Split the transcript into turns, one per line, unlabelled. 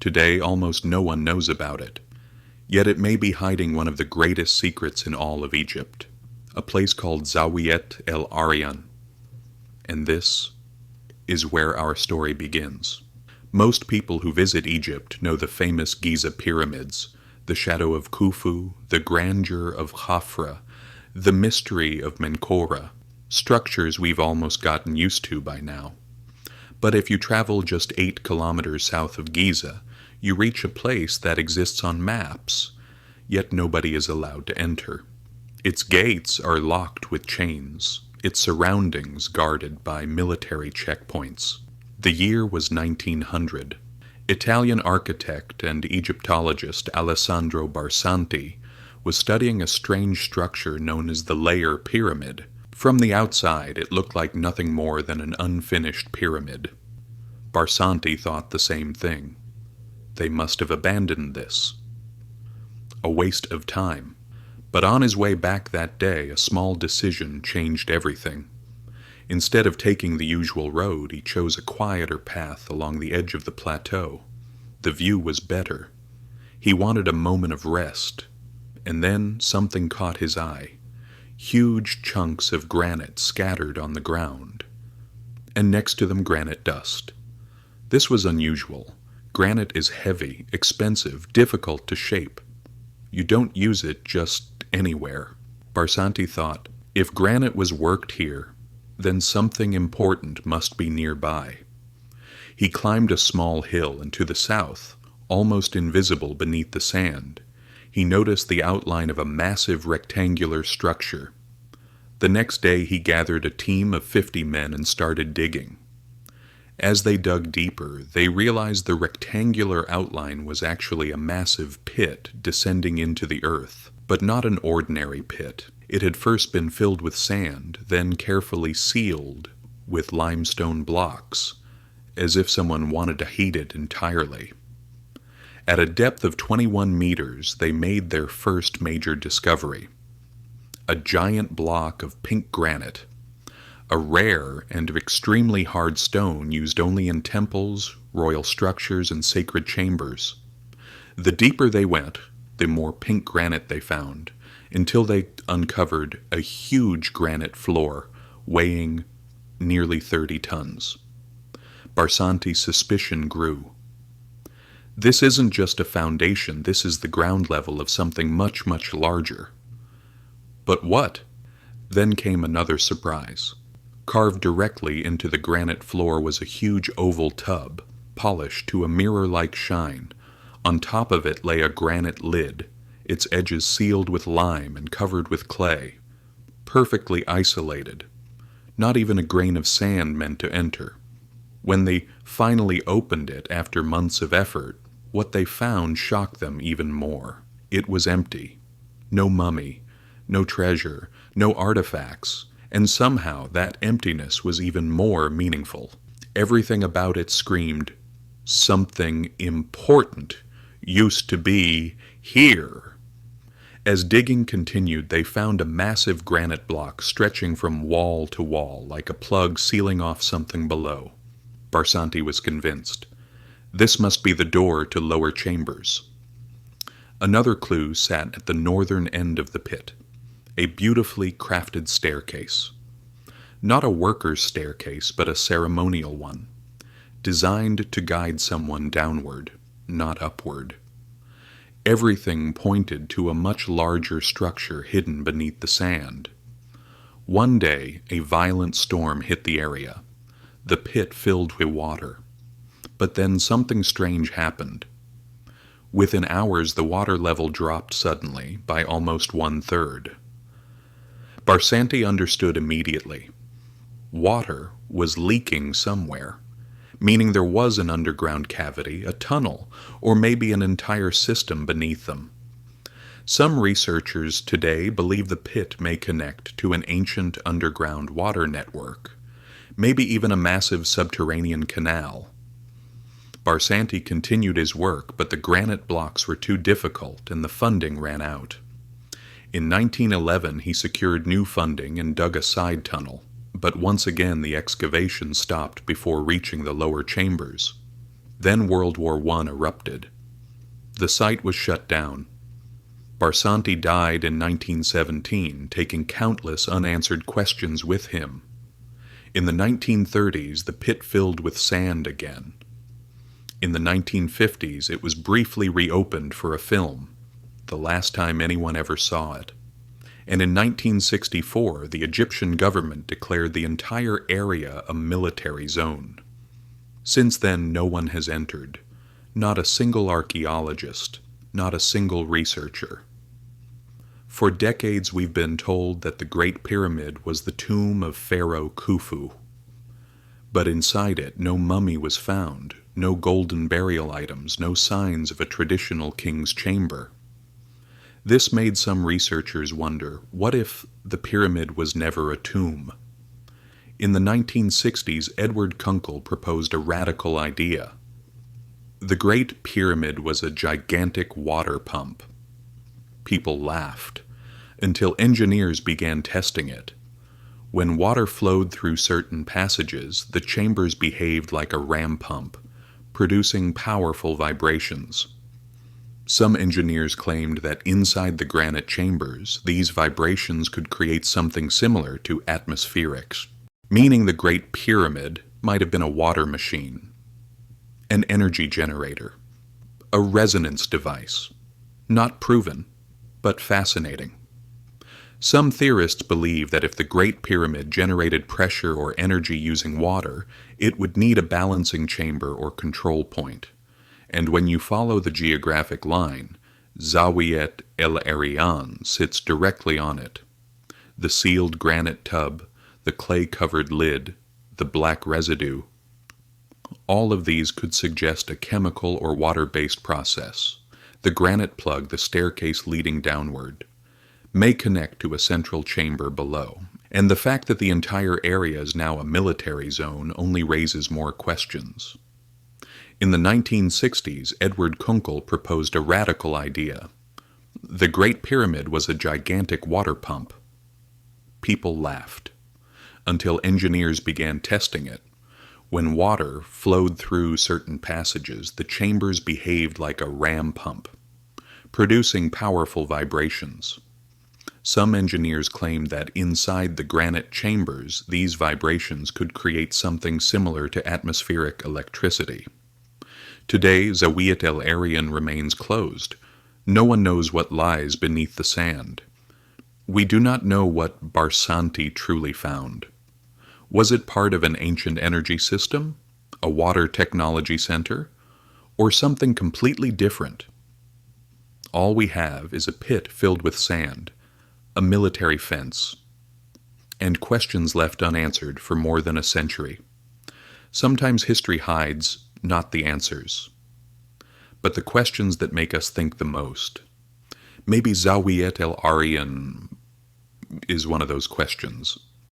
Today, almost no one knows about it, yet it may be hiding one of the greatest secrets in all of Egypt, a place called Zawiyet El Aryan, and this is where our story begins. Most people who visit Egypt know the famous Giza pyramids, the shadow of Khufu, the grandeur of Khafra, the mystery of Menkaure, structures we've almost gotten used to by now. But if you travel just 8 kilometers south of Giza, you reach a place that exists on maps, yet nobody is allowed to enter. Its gates are locked with chains, its surroundings guarded by military checkpoints. The year was 1900. Italian architect and Egyptologist Alessandro Barsanti was studying a strange structure known as the Layer Pyramid. From the outside, it looked like nothing more than an unfinished pyramid. Barsanti thought the same thing. They must have abandoned this. A waste of time. But on his way back that day, a small decision changed everything. Instead of taking the usual road, he chose a quieter path along the edge of the plateau. The view was better. He wanted a moment of rest. And then something caught his eye. Huge chunks of granite scattered on the ground, and next to them granite dust. This was unusual. Granite is heavy, expensive, difficult to shape. You don't use it just anywhere. Barsanti thought, if granite was worked here, then something important must be nearby. He climbed a small hill, and to the south, almost invisible beneath the sand, he noticed the outline of a massive rectangular structure. The next day he gathered a team of 50 men and started digging. As they dug deeper, they realized the rectangular outline was actually a massive pit descending into the earth, but not an ordinary pit. It had first been filled with sand, then carefully sealed with limestone blocks, as if someone wanted to heat it entirely. At a depth of 21 meters, they made their first major discovery. A giant block of pink granite, a rare and extremely hard stone used only in temples, royal structures, and sacred chambers. The deeper they went, the more pink granite they found, until they uncovered a huge granite floor weighing nearly 30 tons. Barsanti's suspicion grew. This isn't just a foundation, this is the ground level of something much, much larger. But what? Then came another surprise. Carved directly into the granite floor was a huge oval tub, polished to a mirror-like shine. On top of it lay a granite lid, its edges sealed with lime and covered with clay, perfectly isolated. Not even a grain of sand meant to enter. When they finally opened it after months of effort, what they found shocked them even more. It was empty. No mummy, no treasure, no artifacts, and somehow that emptiness was even more meaningful. Everything about it screamed, something important used to be here. As digging continued, they found a massive granite block stretching from wall to wall, like a plug sealing off something below. Barsanti was convinced. This must be the door to lower chambers. Another clue sat at the northern end of the pit, a beautifully crafted staircase. Not a worker's staircase, but a ceremonial one, designed to guide someone downward, not upward. Everything pointed to a much larger structure hidden beneath the sand. One day, a violent storm hit the area. The pit filled with water. But then something strange happened. Within hours, the water level dropped suddenly by almost 1/3. Barsanti understood immediately. Water was leaking somewhere, meaning there was an underground cavity, a tunnel, or maybe an entire system beneath them. Some researchers today believe the pit may connect to an ancient underground water network, maybe even a massive subterranean canal. Barsanti continued his work, but the granite blocks were too difficult and the funding ran out. In 1911, he secured new funding and dug a side tunnel, but once again the excavation stopped before reaching the lower chambers. Then World War I erupted. The site was shut down. Barsanti died in 1917, taking countless unanswered questions with him. In the 1930s, the pit filled with sand again. In the 1950s, it was briefly reopened for a film, the last time anyone ever saw it. And in 1964, the Egyptian government declared the entire area a military zone. Since then, no one has entered. Not a single archaeologist, not a single researcher. For decades we've been told that the Great Pyramid was the tomb of Pharaoh Khufu. But inside it, no mummy was found, no golden burial items, no signs of a traditional king's chamber. This made some researchers wonder, what if the pyramid was never a tomb? In the 1960s, Edward Kunkel proposed a radical idea. The Great Pyramid was a gigantic water pump. People laughed, until engineers began testing it. When water flowed through certain passages, the chambers behaved like a ram pump, producing powerful vibrations. Some engineers claimed that inside the granite chambers, these vibrations could create something similar to atmospherics, meaning the Great Pyramid might have been a water machine, an energy generator, a resonance device. Not proven, but fascinating. Some theorists believe that if the Great Pyramid generated pressure or energy using water, it would need a balancing chamber or control point. And when you follow the geographic line, Zawiet El Arian sits directly on it. The sealed granite tub, the clay-covered lid, the black residue, all of these could suggest a chemical or water-based process. The granite plug, the staircase leading downward, may connect to a central chamber below. And the fact that the entire area is now a military zone only raises more questions. In the 1960s, Edward Kunkel proposed a radical idea. The Great Pyramid was a gigantic water pump. People laughed, until engineers began testing it. When water flowed through certain passages, the chambers behaved like a ram pump, producing powerful vibrations. Some engineers claimed that inside the granite chambers, these vibrations could create something similar to atmospheric electricity. Today, Zawiet El Arian remains closed. No one knows what lies beneath the sand. We do not know what Barsanti truly found. Was it part of an ancient energy system, a water technology center, or something completely different? All we have is a pit filled with sand, a military fence, and questions left unanswered for more than a century. Sometimes history hides not the answers, but the questions that make us think the most. Maybe Zawiet El Arian is one of those questions.